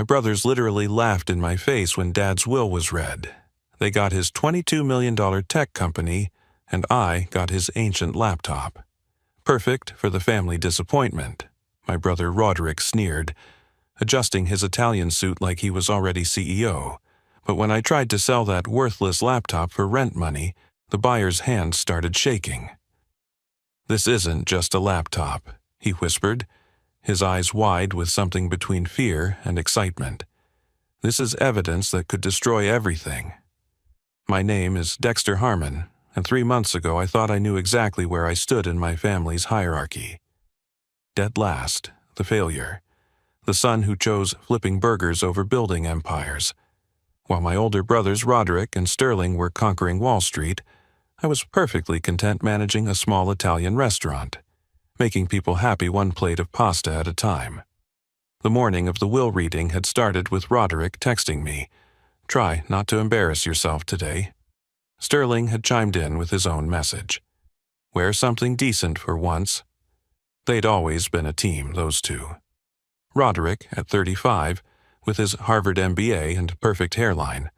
My brothers literally laughed in my face when Dad's will was read. They got his $22 million tech company, and I got his ancient laptop. Perfect for the family disappointment, my brother Roderick sneered, adjusting his Italian suit like he was already CEO. But when I tried to sell that worthless laptop for rent money, the buyer's hands started shaking. "This isn't just a laptop," he whispered, his eyes wide with something between fear and excitement. "This is evidence that could destroy everything. My name is Dexter Harmon, and 3 months ago I thought I knew exactly where I stood in my family's hierarchy. Dead last, the failure, the son who chose flipping burgers over building empires. While my older brothers Roderick and Sterling were conquering Wall Street, I was perfectly content managing a small Italian restaurant, making people happy one plate of pasta at a time. The morning of the will reading had started with Roderick texting me, "Try not to embarrass yourself today." Sterling had chimed in with his own message, "Wear something decent for once." They'd always been a team, those two. Roderick, at 35, with his Harvard MBA and perfect hairline,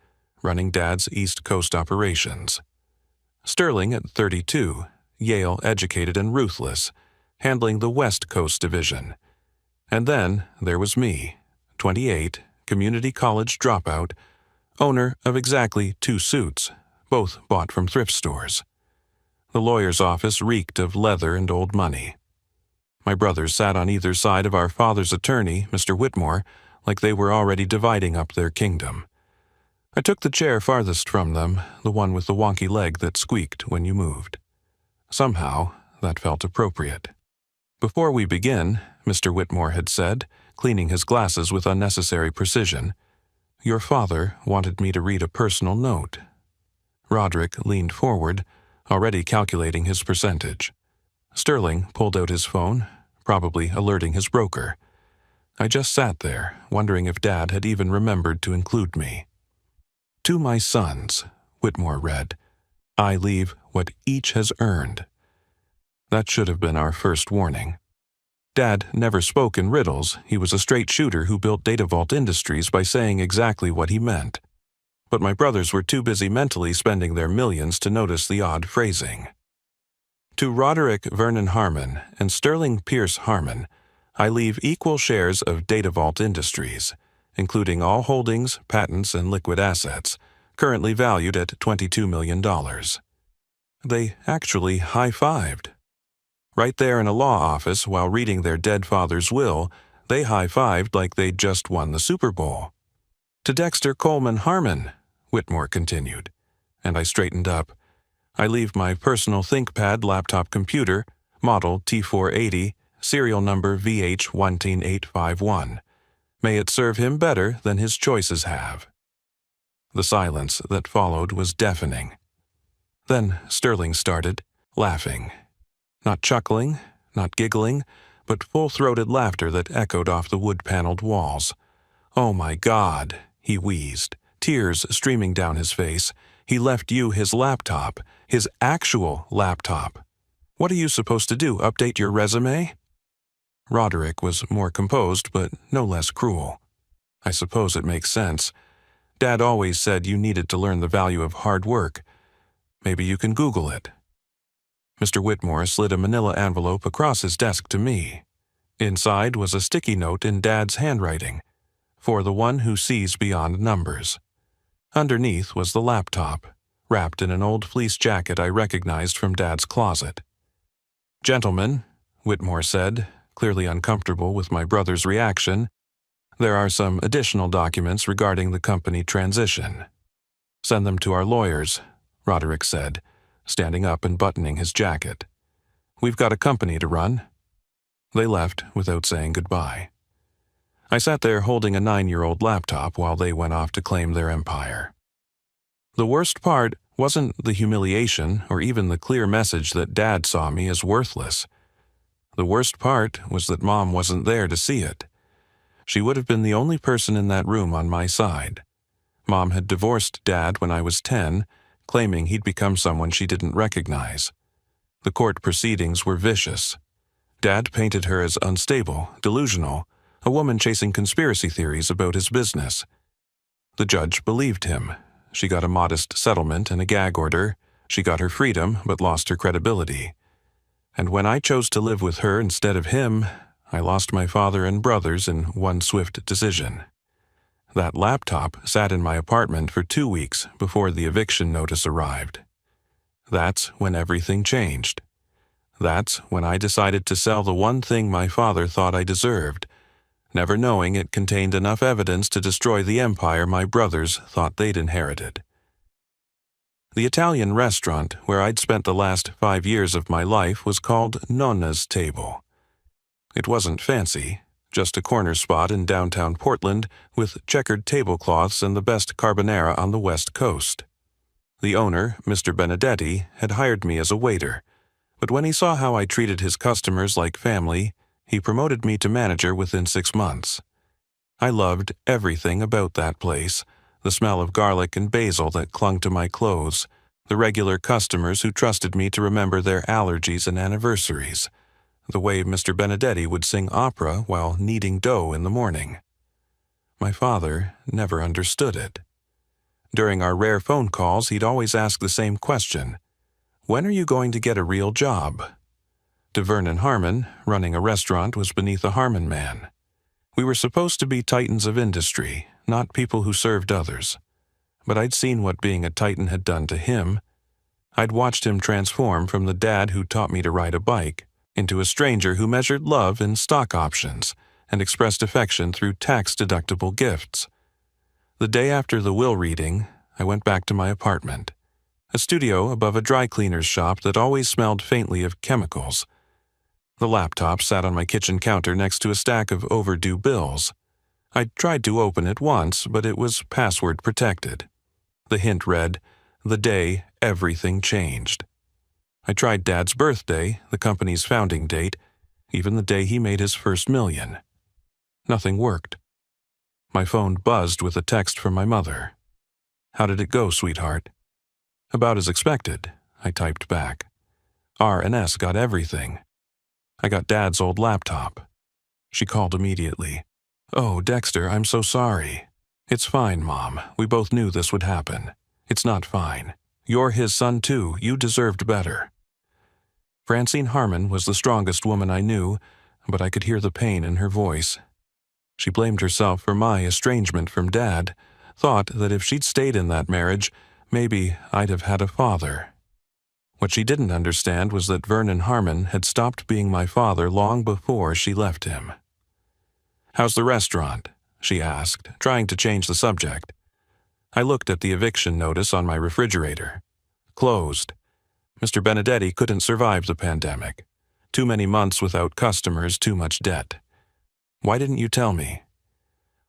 running Dad's East Coast operations. Sterling, at 32, Yale educated and ruthless, handling the West Coast division. And then there was me, 28, community college dropout, owner of exactly 2 suits, both bought from thrift stores. The lawyer's office reeked of leather and old money. My brothers sat on either side of our father's attorney, Mr. Whitmore, like they were already dividing up their kingdom. I took the chair farthest from them, the one with the wonky leg that squeaked when you moved. Somehow, that felt appropriate. "Before we begin," Mr. Whitmore had said, cleaning his glasses with unnecessary precision, "your father wanted me to read a personal note." Roderick leaned forward, already calculating his percentage. Sterling pulled out his phone, probably alerting his broker. I just sat there, wondering if Dad had even remembered to include me. "To my sons," Whitmore read, "I leave what each has earned." That should have been our first warning. Dad never spoke in riddles. He was a straight shooter who built Data Vault Industries by saying exactly what he meant. But my brothers were too busy mentally spending their millions to notice the odd phrasing. "To Roderick Vernon Harmon and Sterling Pierce Harmon, I leave equal shares of Data Vault Industries, including all holdings, patents, and liquid assets, currently valued at $22 million. They actually high-fived. Right there in a law office while reading their dead father's will, they high-fived like they'd just won the Super Bowl. "To Dexter Coleman Harmon," Whitmore continued, and I straightened up. "I leave my personal ThinkPad laptop computer, model T480, serial number VH18851. May it serve him better than his choices have." The silence that followed was deafening. Then Sterling started, laughing. Not chuckling, not giggling, but full-throated laughter that echoed off the wood-paneled walls. "Oh my God," he wheezed, tears streaming down his face. "He left you his laptop, his actual laptop. What are you supposed to do, update your resume?" Roderick was more composed, but no less cruel. "I suppose it makes sense. Dad always said you needed to learn the value of hard work. Maybe you can Google it." Mr. Whitmore slid a manila envelope across his desk to me. Inside was a sticky note in Dad's handwriting, "For the one who sees beyond numbers." Underneath was the laptop, wrapped in an old fleece jacket I recognized from Dad's closet. "Gentlemen," Whitmore said, clearly uncomfortable with my brother's reaction, "there are some additional documents regarding the company transition." "Send them to our lawyers," Roderick said, standing up and buttoning his jacket. "We've got a company to run." They left without saying goodbye. I sat there holding a 9-year-old laptop while they went off to claim their empire. The worst part wasn't the humiliation or even the clear message that Dad saw me as worthless. The worst part was that Mom wasn't there to see it. She would have been the only person in that room on my side. Mom had divorced Dad when I was 10, claiming he'd become someone she didn't recognize. The court proceedings were vicious. Dad painted her as unstable, delusional, a woman chasing conspiracy theories about his business. The judge believed him. She got a modest settlement and a gag order. She got her freedom, but lost her credibility. And when I chose to live with her instead of him, I lost my father and brothers in one swift decision. That laptop sat in my apartment for 2 weeks before the eviction notice arrived. That's when everything changed. That's when I decided to sell the one thing my father thought I deserved, never knowing it contained enough evidence to destroy the empire my brothers thought they'd inherited. The Italian restaurant where I'd spent the last 5 years of my life was called Nonna's Table. It wasn't fancy, just a corner spot in downtown Portland with checkered tablecloths and the best carbonara on the West Coast. The owner, Mr. Benedetti, had hired me as a waiter, but when he saw how I treated his customers like family, he promoted me to manager within 6 months. I loved everything about that place, the smell of garlic and basil that clung to my clothes, the regular customers who trusted me to remember their allergies and anniversaries, the way Mr. Benedetti would sing opera while kneading dough in the morning. My father never understood it. During our rare phone calls, he'd always ask the same question: "When are you going to get a real job?" To Vernon Harmon, running a restaurant was beneath a Harmon man. We were supposed to be titans of industry, not people who served others. But I'd seen what being a titan had done to him. I'd watched him transform from the dad who taught me to ride a bike into a stranger who measured love in stock options and expressed affection through tax-deductible gifts. The day after the will reading, I went back to my apartment, a studio above a dry cleaner's shop that always smelled faintly of chemicals. The laptop sat on my kitchen counter next to a stack of overdue bills. I'd tried to open it once, but it was password protected. The hint read, "The day everything changed." I tried Dad's birthday, the company's founding date, even the day he made his first million. Nothing worked. My phone buzzed with a text from my mother. "How did it go, sweetheart?" "About as expected," I typed back. "R&S got everything. I got Dad's old laptop." She called immediately. "Oh, Dexter, I'm so sorry." "It's fine, Mom. We both knew this would happen. It's not fine. You're his son too. You deserved better." Francine Harmon was the strongest woman I knew, but I could hear the pain in her voice. She blamed herself for my estrangement from Dad, thought that if she'd stayed in that marriage, maybe I'd have had a father. What she didn't understand was that Vernon Harmon had stopped being my father long before she left him. "How's the restaurant?" she asked, trying to change the subject. I looked at the eviction notice on my refrigerator. Closed. Mr. Benedetti couldn't survive the pandemic. Too many months without customers, too much debt. "Why didn't you tell me?"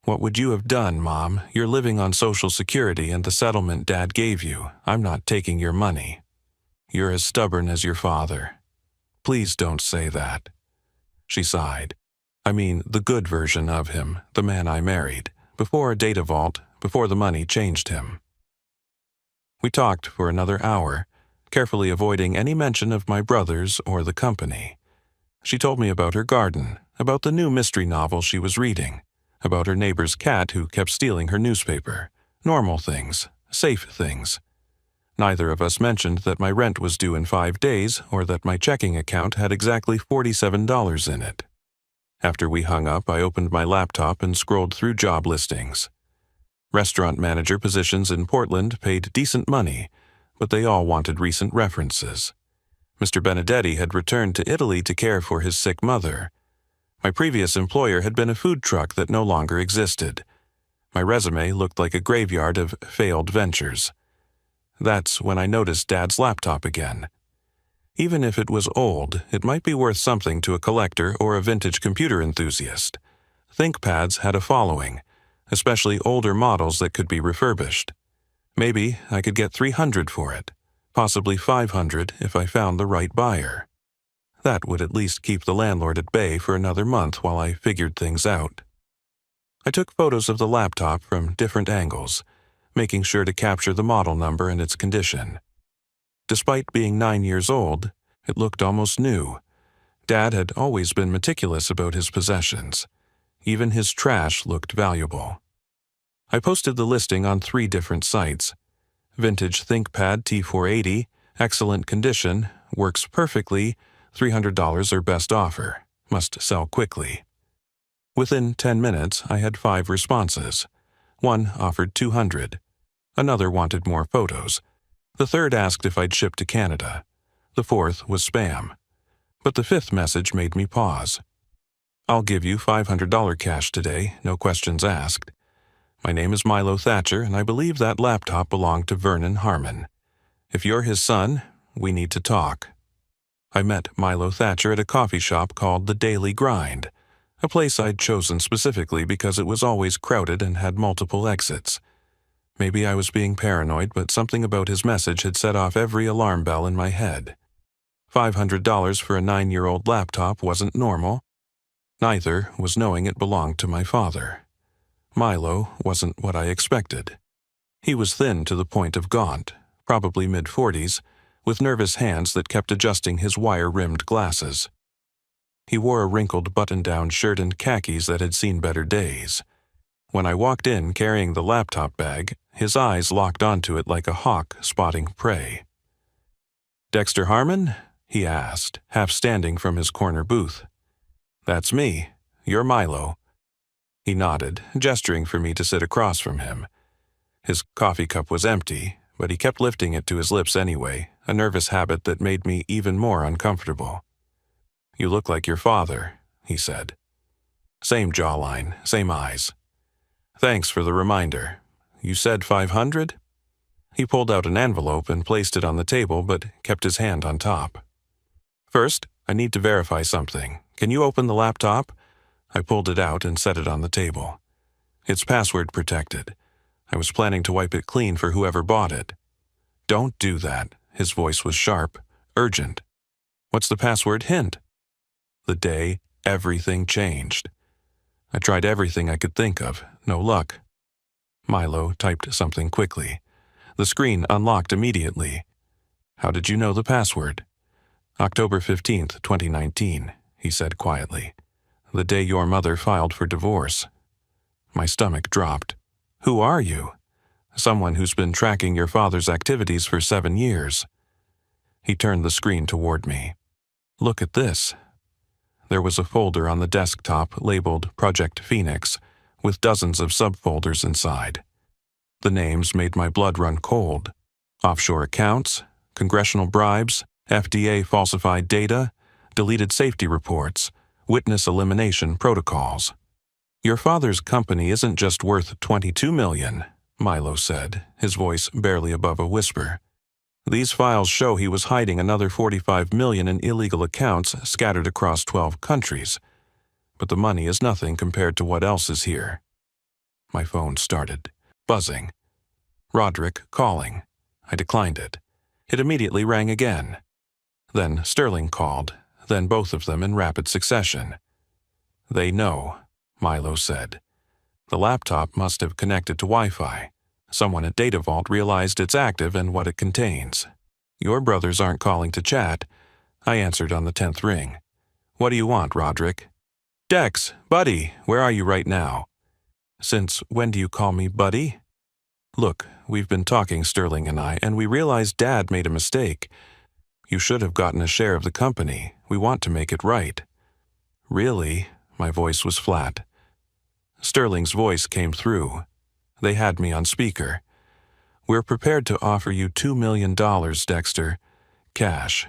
"What would you have done, Mom? You're living on Social Security and the settlement Dad gave you. I'm not taking your money." "You're as stubborn as your father." "Please don't say that." She sighed. "I mean the good version of him, the man I married, before a data vault, before the money changed him." We talked for another hour, carefully avoiding any mention of my brothers or the company. She told me about her garden, about the new mystery novel she was reading, about her neighbor's cat who kept stealing her newspaper. Normal things, safe things. Neither of us mentioned that my rent was due in 5 days or that my checking account had exactly $47 in it. After we hung up, I opened my laptop and scrolled through job listings. Restaurant manager positions in Portland paid decent money, but they all wanted recent references. Mr. Benedetti had returned to Italy to care for his sick mother. My previous employer had been a food truck that no longer existed. My resume looked like a graveyard of failed ventures. That's when I noticed Dad's laptop again. Even if it was old, it might be worth something to a collector or a vintage computer enthusiast. ThinkPads had a following, especially older models that could be refurbished. Maybe I could get $300 for it, possibly $500 if I found the right buyer. That would at least keep the landlord at bay for another month while I figured things out. I took photos of the laptop from different angles, making sure to capture the model number and its condition. Despite being 9 years old, it looked almost new. Dad had always been meticulous about his possessions. Even his trash looked valuable. I posted the listing on 3 different sites. Vintage ThinkPad T480, excellent condition, works perfectly, $300 or best offer, must sell quickly. Within 10 minutes, I had 5 responses. One offered $200. Another wanted more photos. The third asked if I'd ship to Canada. The fourth was spam. But the 5th message made me pause. I'll give you $500 cash today, no questions asked. My name is Milo Thatcher, and I believe that laptop belonged to Vernon Harmon. If you're his son, we need to talk. I met Milo Thatcher at a coffee shop called The Daily Grind, a place I'd chosen specifically because it was always crowded and had multiple exits. Maybe I was being paranoid, but something about his message had set off every alarm bell in my head. $500 for a 9-year-old laptop wasn't normal. Neither was knowing it belonged to my father. Milo wasn't what I expected. He was thin to the point of gaunt, probably mid-40s, with nervous hands that kept adjusting his wire-rimmed glasses. He wore a wrinkled button-down shirt and khakis that had seen better days. When I walked in carrying the laptop bag, his eyes locked onto it like a hawk spotting prey. "Dexter Harmon?" he asked, half standing from his corner booth. "That's me. You're Milo." He nodded, gesturing for me to sit across from him. His coffee cup was empty, but he kept lifting it to his lips anyway, a nervous habit that made me even more uncomfortable. "You look like your father," he said. Same jawline, same eyes. "Thanks for the reminder. You said 500? He pulled out an envelope and placed it on the table, but kept his hand on top. "First, I need to verify something. Can you open the laptop?" I pulled it out and set it on the table. It's password protected. I was planning to wipe it clean for whoever bought it. "Don't do that." His voice was sharp, urgent. "What's the password hint?" The day everything changed. I tried everything I could think of, no luck. Milo typed something quickly. The screen unlocked immediately. "How did you know the password?" "October 15th, 2019, he said quietly. "The day your mother filed for divorce." My stomach dropped. "Who are you?" "Someone who's been tracking your father's activities for 7 years. He turned the screen toward me. "Look at this." There was a folder on the desktop labeled Project Phoenix, with dozens of subfolders inside. The names made my blood run cold. Offshore accounts, congressional bribes, FDA falsified data, deleted safety reports, witness elimination protocols. "Your father's company isn't just worth $22 million, Milo said, his voice barely above a whisper. "These files show he was hiding another $45 million in illegal accounts scattered across 12 countries. But the money is nothing compared to what else is here." My phone started, buzzing. Roderick calling. I declined it. It immediately rang again. Then Sterling called, then both of them in rapid succession. "They know," Milo said. "The laptop must have connected to Wi-Fi. Someone at Data Vault realized it's active and what it contains. Your brothers aren't calling to chat." I answered on the 10th ring. "What do you want, Roderick?" "Dex, buddy, where are you right now?" "Since when do you call me buddy?" "Look, we've been talking, Sterling and I, and we realized Dad made a mistake. You should have gotten a share of the company. We want to make it right." "Really?" My voice was flat. Sterling's voice came through. They had me on speaker. "We're prepared to offer you $2 million, Dexter. Cash.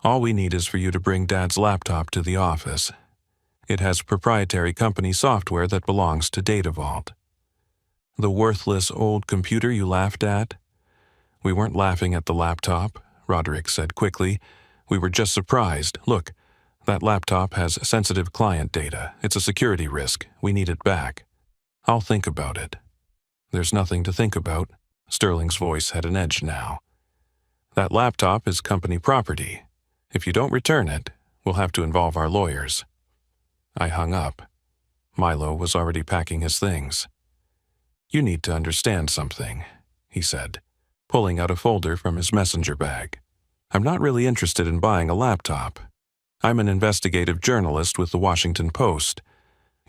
All we need is for you to bring Dad's laptop to the office. It has proprietary company software that belongs to Data Vault." "The worthless old computer you laughed at?" "We weren't laughing at the laptop," Roderick said quickly. "We were just surprised. Look, that laptop has sensitive client data. It's a security risk. We need it back." "I'll think about it." "There's nothing to think about." Sterling's voice had an edge now. "That laptop is company property. If you don't return it, we'll have to involve our lawyers." I hung up. Milo was already packing his things. "You need to understand something," he said, pulling out a folder from his messenger bag. "I'm not really interested in buying a laptop. I'm an investigative journalist with the Washington Post.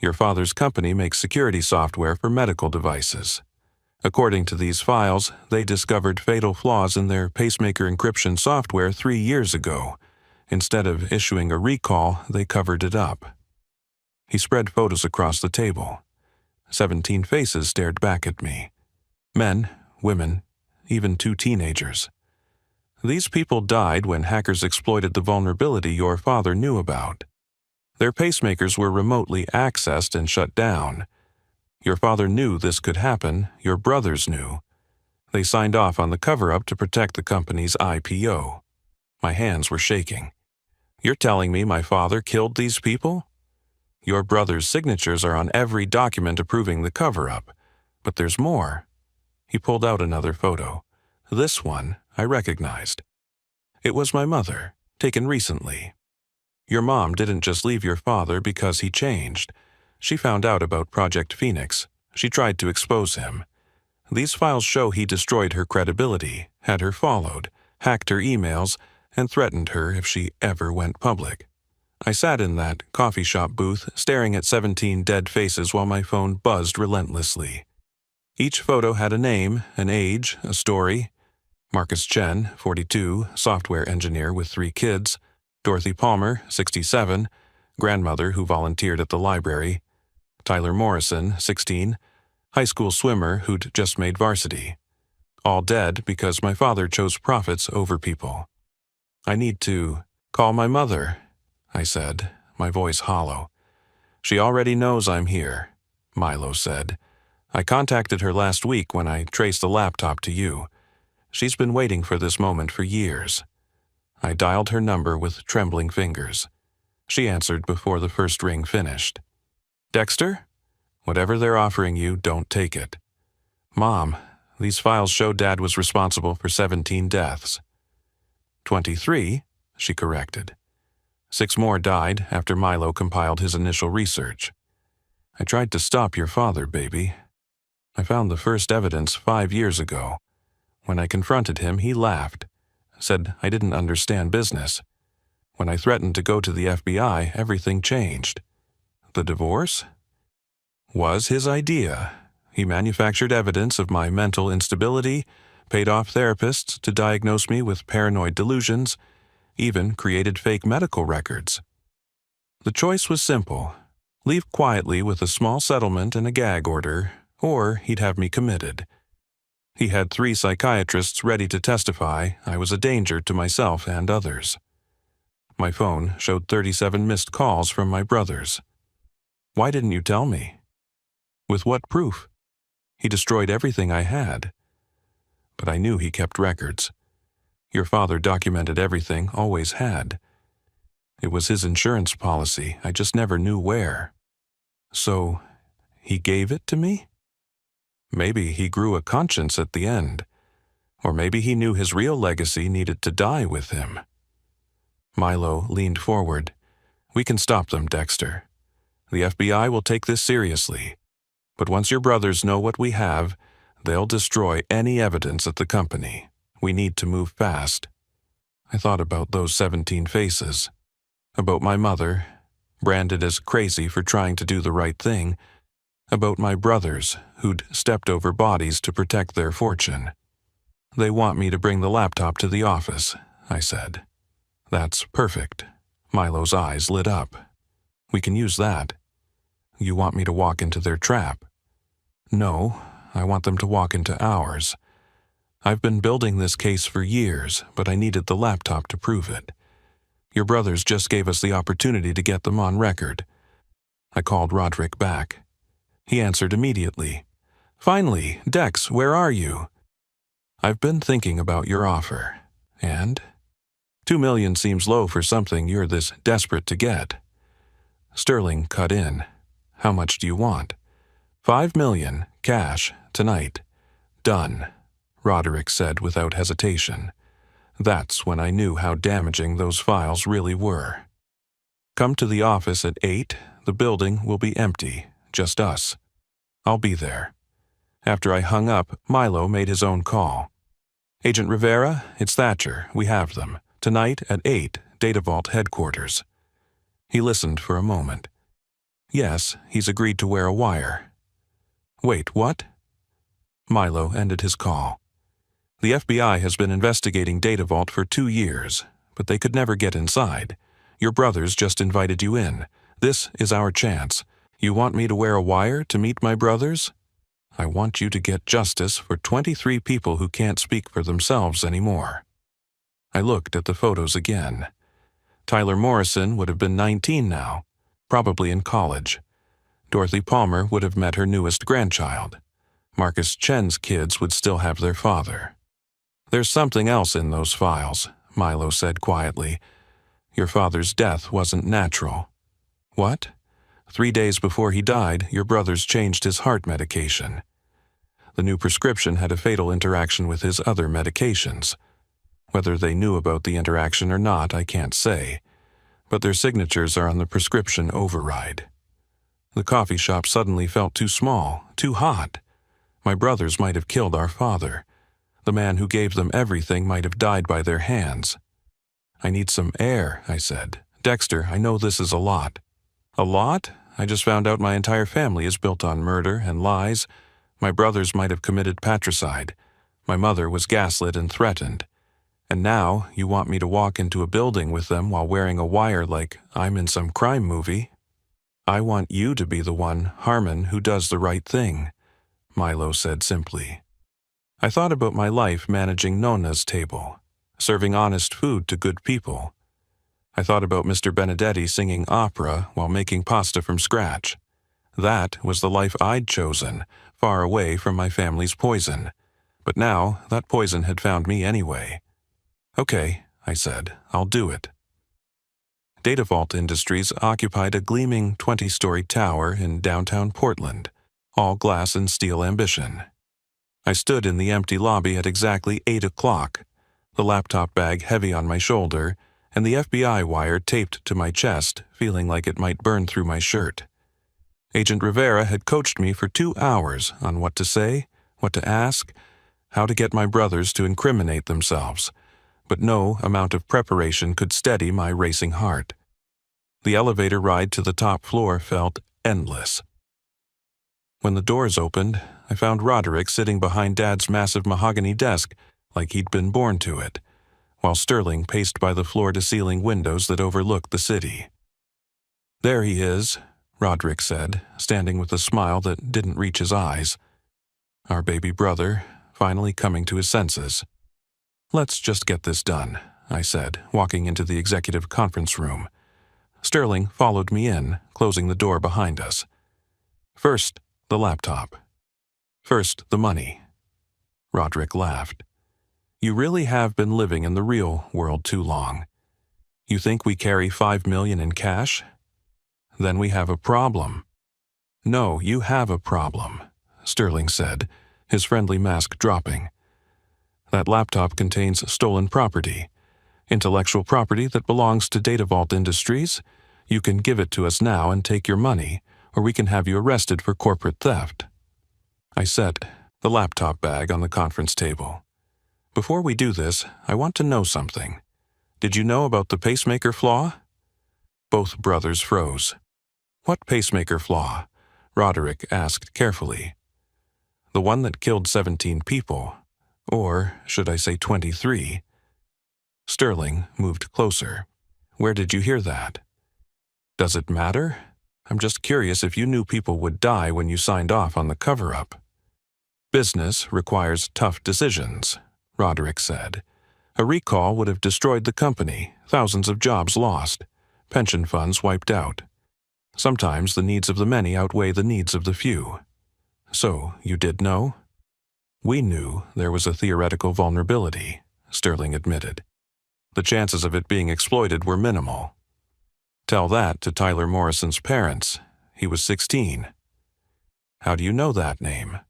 Your father's company makes security software for medical devices. According to these files, they discovered fatal flaws in their pacemaker encryption software 3 years ago. Instead of issuing a recall, they covered it up. He spread photos across the table. 17 faces stared back at me. Men, women, even 2 teenagers. These people died when hackers exploited the vulnerability your father knew about. Their pacemakers were remotely accessed and shut down. Your father knew this could happen, your brothers knew. They signed off on the cover-up to protect the company's IPO. My hands were shaking. You're telling me my father killed these people? Your brother's signatures are on every document approving the cover-up. But there's more. He pulled out another photo. This one I recognized. It was my mother, taken recently. Your mom didn't just leave your father because he changed. She found out about Project Phoenix. She tried to expose him. These files show he destroyed her credibility, had her followed, hacked her emails, and threatened her if she ever went public. I sat in that coffee shop booth staring at 17 dead faces while my phone buzzed relentlessly. Each photo had a name, an age, a story. Marcus Chen, 42, software engineer with 3 kids. Dorothy Palmer, 67, grandmother who volunteered at the library. Tyler Morrison, 16, high school swimmer who'd just made varsity. All dead because my father chose profits over people. I need to call my mother, I said, my voice hollow. She already knows I'm here, Milo said. I contacted her last week when I traced the laptop to you. She's been waiting for this moment for years. I dialed her number with trembling fingers. She answered before the first ring finished. Dexter? Whatever they're offering you, don't take it. Mom, these files show Dad was responsible for 17 deaths. 23, she corrected. 6 more died after Milo compiled his initial research. I tried to stop your father, baby. I found the first evidence 5 years ago. When I confronted him, he laughed, said I didn't understand business. When I threatened to go to the FBI, everything changed. The divorce? Was his idea. He manufactured evidence of my mental instability, paid off therapists to diagnose me with paranoid delusions, even created fake medical records. The choice was simple. Leave quietly with a small settlement and a gag order, or he'd have me committed. He had 3 psychiatrists ready to testify I was a danger to myself and others. My phone showed 37 missed calls from my brothers. Why didn't you tell me? With what proof? He destroyed everything I had. But I knew he kept records. Your father documented everything, always had. It was his insurance policy, I just never knew where. So, he gave it to me? Maybe he grew a conscience at the end. Or maybe he knew his real legacy needed to die with him. Milo leaned forward. We can stop them, Dexter. The FBI will take this seriously. But once your brothers know what we have, they'll destroy any evidence at the company. We need to move fast. I thought about those 17 faces. About my mother, branded as crazy for trying to do the right thing. About my brothers, who'd stepped over bodies to protect their fortune. They want me to bring the laptop to the office, I said. That's perfect. Milo's eyes lit up. We can use that. You want me to walk into their trap? No, I want them to walk into ours. I've been building this case for years, but I needed the laptop to prove it. Your brothers just gave us the opportunity to get them on record. I called Roderick back. He answered immediately. Finally, Dex, where are you? I've been thinking about your offer. And? $2 million seems low for something you're this desperate to get. Sterling cut in. How much do you want? $5 million, cash, tonight. Done, Roderick said without hesitation. That's when I knew how damaging those files really were. Come to the office at 8. The building will be empty, just us. I'll be there. After I hung up, Milo made his own call. Agent Rivera, it's Thatcher. We have them. Tonight at 8, Data Vault headquarters. He listened for a moment. Yes, he's agreed to wear a wire. Wait, what? Milo ended his call. The FBI has been investigating Data Vault for 2 years, but they could never get inside. Your brothers just invited you in. This is our chance. You want me to wear a wire to meet my brothers? I want you to get justice for 23 people who can't speak for themselves anymore. I looked at the photos again. Tyler Morrison would have been 19 now, probably in college. Dorothy Palmer would have met her newest grandchild. Marcus Chen's kids would still have their father. There's something else in those files, Milo said quietly. Your father's death wasn't natural. What? 3 days before he died, your brothers changed his heart medication. The new prescription had a fatal interaction with his other medications. Whether they knew about the interaction or not, I can't say, but their signatures are on the prescription override. The coffee shop suddenly felt too small, too hot. My brothers might have killed our father. The man who gave them everything might have died by their hands. I need some air, I said. Dexter, I know this is a lot. A lot? I just found out my entire family is built on murder and lies. My brothers might have committed patricide. My mother was gaslit and threatened. And now you want me to walk into a building with them while wearing a wire like I'm in some crime movie? I want you to be the one, Harmon, who does the right thing, Milo said simply. I thought about my life managing Nona's table, serving honest food to good people. I thought about Mr. Benedetti singing opera while making pasta from scratch. That was the life I'd chosen, far away from my family's poison. But now that poison had found me anyway. Okay, I said, I'll do it. Data Vault Industries occupied a gleaming 20-story tower in downtown Portland, all glass and steel ambition. I stood in the empty lobby at exactly 8 o'clock, the laptop bag heavy on my shoulder, and the FBI wire taped to my chest, feeling like it might burn through my shirt. Agent Rivera had coached me for 2 hours on what to say, what to ask, how to get my brothers to incriminate themselves, but no amount of preparation could steady my racing heart. The elevator ride to the top floor felt endless. When the doors opened, I found Roderick sitting behind Dad's massive mahogany desk like he'd been born to it, while Sterling paced by the floor-to-ceiling windows that overlooked the city. There he is, Roderick said, standing with a smile that didn't reach his eyes. Our baby brother, finally coming to his senses. Let's just get this done, I said, walking into the executive conference room. Sterling followed me in, closing the door behind us. First, the laptop. First, the money. Roderick laughed. You really have been living in the real world too long. You think we carry $5 million in cash? Then we have a problem. No, you have a problem, Sterling said, his friendly mask dropping. That laptop contains stolen property, intellectual property that belongs to Data Vault Industries. You can give it to us now and take your money, or we can have you arrested for corporate theft. I set the laptop bag on the conference table. Before we do this, I want to know something. Did you know about the pacemaker flaw? Both brothers froze. What pacemaker flaw? Roderick asked carefully. The one that killed 17 people. Or should I say 23? Sterling moved closer. Where did you hear that? Does it matter? I'm just curious if you knew people would die when you signed off on the cover-up. Business requires tough decisions, Roderick said. A recall would have destroyed the company, thousands of jobs lost, pension funds wiped out. Sometimes the needs of the many outweigh the needs of the few. So, you did know? We knew there was a theoretical vulnerability, Sterling admitted. The chances of it being exploited were minimal. Tell that to Tyler Morrison's parents. He was 16. How do you know that name?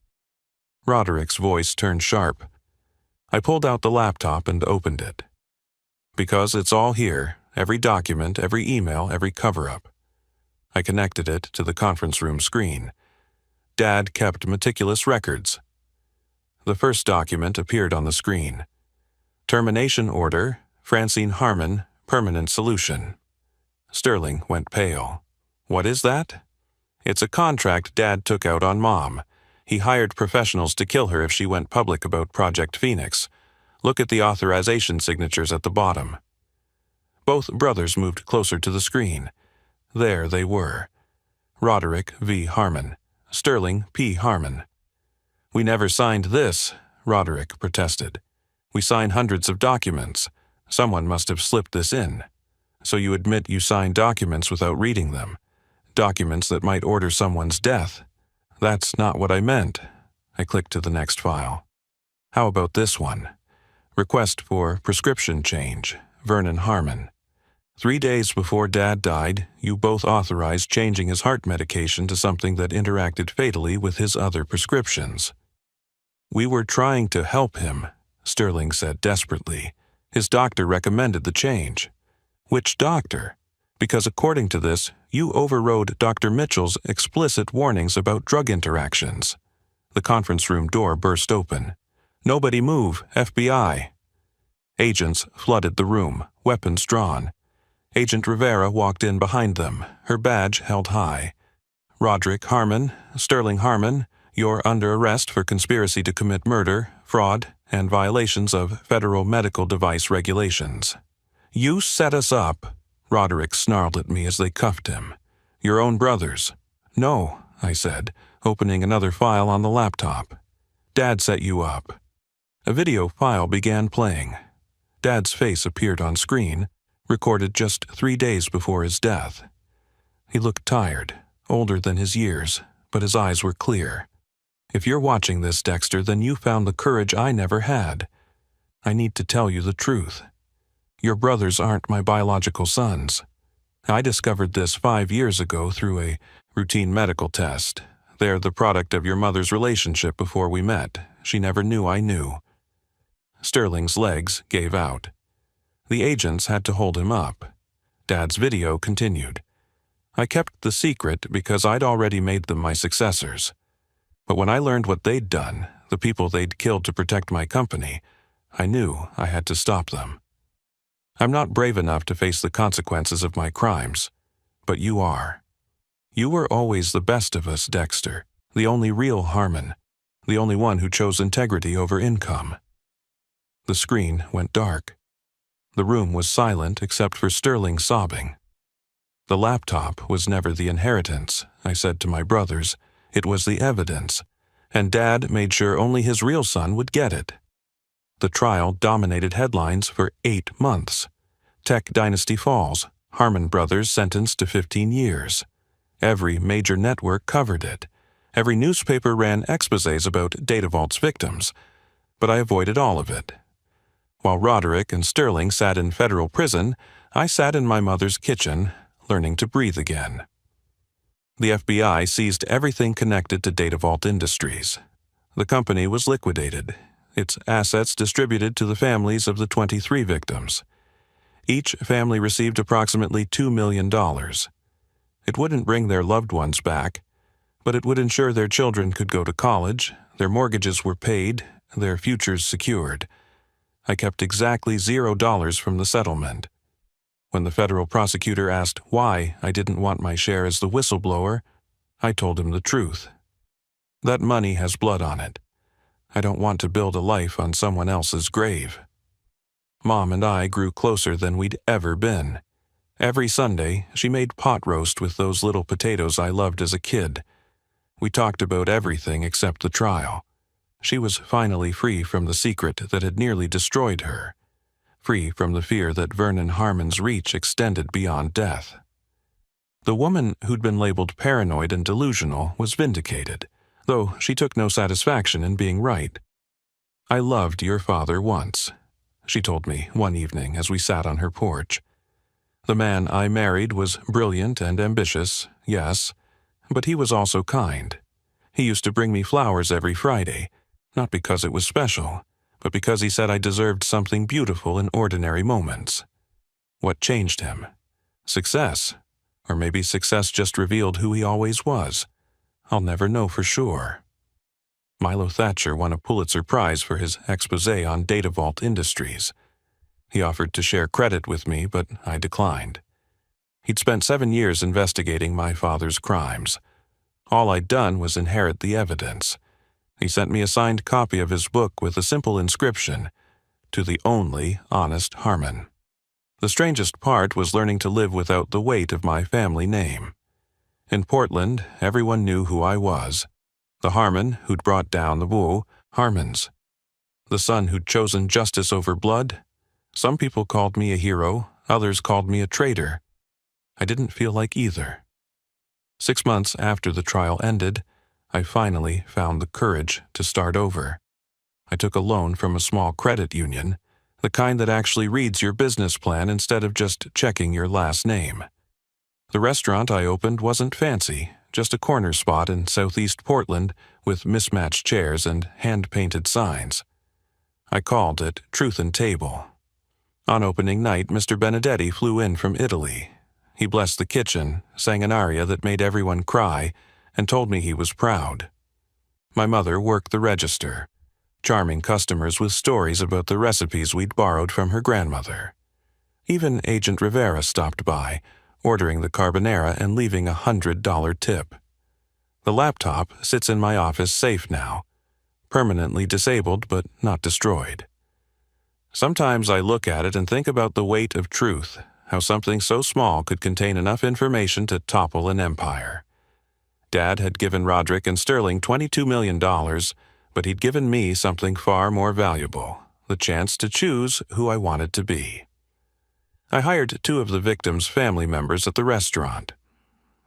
Roderick's voice turned sharp. I pulled out the laptop and opened it. Because it's all here, every document, every email, every cover-up. I connected it to the conference room screen. Dad kept meticulous records. The first document appeared on the screen. Termination order, Francine Harmon, permanent solution. Sterling went pale. What is that? It's a contract Dad took out on Mom. He hired professionals to kill her if she went public about Project Phoenix. Look at the authorization signatures at the bottom. Both brothers moved closer to the screen. There they were. Roderick V. Harmon, Sterling P. Harmon. "We never signed this," Roderick protested. "We sign hundreds of documents. Someone must have slipped this in." "So you admit you signed documents without reading them? Documents that might order someone's death?" "That's not what I meant." I clicked to the next file. "How about this one? Request for prescription change, Vernon Harmon. 3 days before Dad died, you both authorized changing his heart medication to something that interacted fatally with his other prescriptions." "We were trying to help him," Sterling said desperately. "His doctor recommended the change." "Which doctor? Because according to this, you overrode Dr. Mitchell's explicit warnings about drug interactions." The conference room door burst open. "Nobody move, FBI." Agents flooded the room, weapons drawn. Agent Rivera walked in behind them, her badge held high. "Roderick Harmon, Sterling Harmon, you're under arrest for conspiracy to commit murder, fraud, and violations of federal medical device regulations." "You set us up," Roderick snarled at me as they cuffed him. "Your own brothers." "No," I said, opening another file on the laptop. "Dad set you up." A video file began playing. Dad's face appeared on screen, recorded just 3 days before his death. He looked tired, older than his years, but his eyes were clear. "If you're watching this, Dexter, then you found the courage I never had. I need to tell you the truth. Your brothers aren't my biological sons. I discovered this 5 years ago through a routine medical test. They're the product of your mother's relationship before we met. She never knew I knew." Sterling's legs gave out. The agents had to hold him up. Dad's video continued. "I kept the secret because I'd already made them my successors. But when I learned what they'd done, the people they'd killed to protect my company, I knew I had to stop them. I'm not brave enough to face the consequences of my crimes, but you are. You were always the best of us, Dexter, the only real Harmon, the only one who chose integrity over income." The screen went dark. The room was silent except for Sterling sobbing. "The laptop was never the inheritance," I said to my brothers. "It was the evidence, and Dad made sure only his real son would get it." The trial dominated headlines for 8 months. Tech dynasty falls, Harmon brothers sentenced to 15 years. Every major network covered it. Every newspaper ran exposés about Datavault's victims, but I avoided all of it. While Roderick and Sterling sat in federal prison, I sat in my mother's kitchen, learning to breathe again. The FBI seized everything connected to Datavault Industries. The company was liquidated, its assets distributed to the families of the 23 victims. Each family received approximately $2 million. It wouldn't bring their loved ones back, but it would ensure their children could go to college, their mortgages were paid, their futures secured. I kept exactly $0 from the settlement. When the federal prosecutor asked why I didn't want my share as the whistleblower, I told him the truth. That money has blood on it. I don't want to build a life on someone else's grave. Mom and I grew closer than we'd ever been. Every Sunday, she made pot roast with those little potatoes I loved as a kid. We talked about everything except the trial. She was finally free from the secret that had nearly destroyed her, free from the fear that Vernon Harmon's reach extended beyond death. The woman who'd been labeled paranoid and delusional was vindicated, though she took no satisfaction in being right. "I loved your father once," she told me one evening as we sat on her porch. "The man I married was brilliant and ambitious, yes, but he was also kind. He used to bring me flowers every Friday, not because it was special, but because he said I deserved something beautiful in ordinary moments. What changed him? Success? Or maybe success just revealed who he always was. I'll never know for sure." Milo Thatcher won a Pulitzer Prize for his exposé on Datavault Industries. He offered to share credit with me, but I declined. He'd spent 7 years investigating my father's crimes. All I'd done was inherit the evidence. He sent me a signed copy of his book with a simple inscription, "To the only honest Harmon." The strangest part was learning to live without the weight of my family name. In Portland, everyone knew who I was. The Harmon who'd brought down the Wu Harmons. The son who'd chosen justice over blood. Some people called me a hero, others called me a traitor. I didn't feel like either. 6 months after the trial ended, I finally found the courage to start over. I took a loan from a small credit union, the kind that actually reads your business plan instead of just checking your last name. The restaurant I opened wasn't fancy, just a corner spot in southeast Portland with mismatched chairs and hand-painted signs. I called it Truth and Table. On opening night, Mr. Benedetti flew in from Italy. He blessed the kitchen, sang an aria that made everyone cry, and told me he was proud. My mother worked the register, charming customers with stories about the recipes we'd borrowed from her grandmother. Even Agent Rivera stopped by, ordering the carbonara and leaving a $100 tip. The laptop sits in my office safe now, permanently disabled but not destroyed. Sometimes I look at it and think about the weight of truth, how something so small could contain enough information to topple an empire. Dad had given Roderick and Sterling $22 million, but he'd given me something far more valuable, the chance to choose who I wanted to be. I hired 2 of the victims' family members at the restaurant.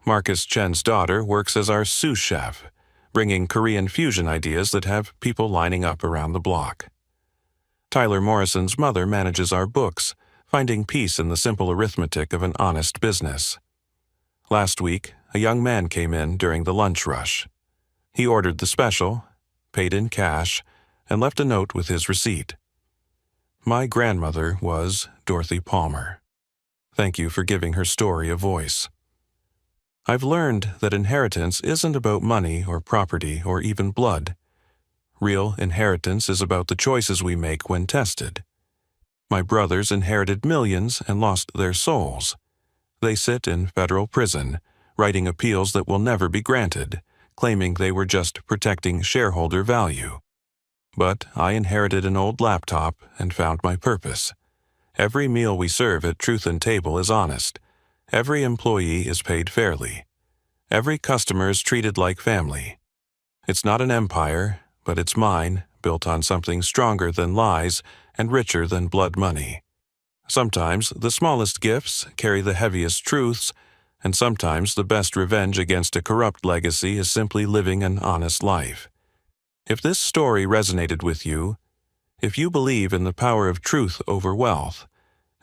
Marcus Chen's daughter works as our sous chef, bringing Korean fusion ideas that have people lining up around the block. Tyler Morrison's mother manages our books, finding peace in the simple arithmetic of an honest business. Last week, a young man came in during the lunch rush. He ordered the special, paid in cash, and left a note with his receipt. My grandmother was Dorothy Palmer. Thank you for giving her story a voice. I've learned that inheritance isn't about money or property or even blood. Real inheritance is about the choices we make when tested. My brothers inherited millions and lost their souls. They sit in federal prison, writing appeals that will never be granted, claiming they were just protecting shareholder value. But I inherited an old laptop and found my purpose. Every meal we serve at Truth and Table is honest. Every employee is paid fairly. Every customer is treated like family. It's not an empire, but it's mine, built on something stronger than lies and richer than blood money. Sometimes the smallest gifts carry the heaviest truths, and sometimes the best revenge against a corrupt legacy is simply living an honest life. If this story resonated with you, if you believe in the power of truth over wealth,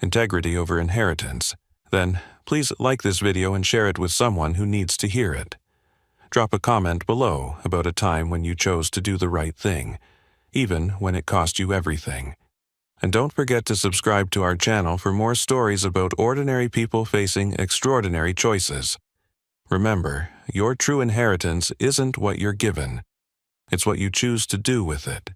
integrity over inheritance, then please like this video and share it with someone who needs to hear it. Drop a comment below about a time when you chose to do the right thing, even when it cost you everything. And don't forget to subscribe to our channel for more stories about ordinary people facing extraordinary choices. Remember, your true inheritance isn't what you're given. It's what you choose to do with it.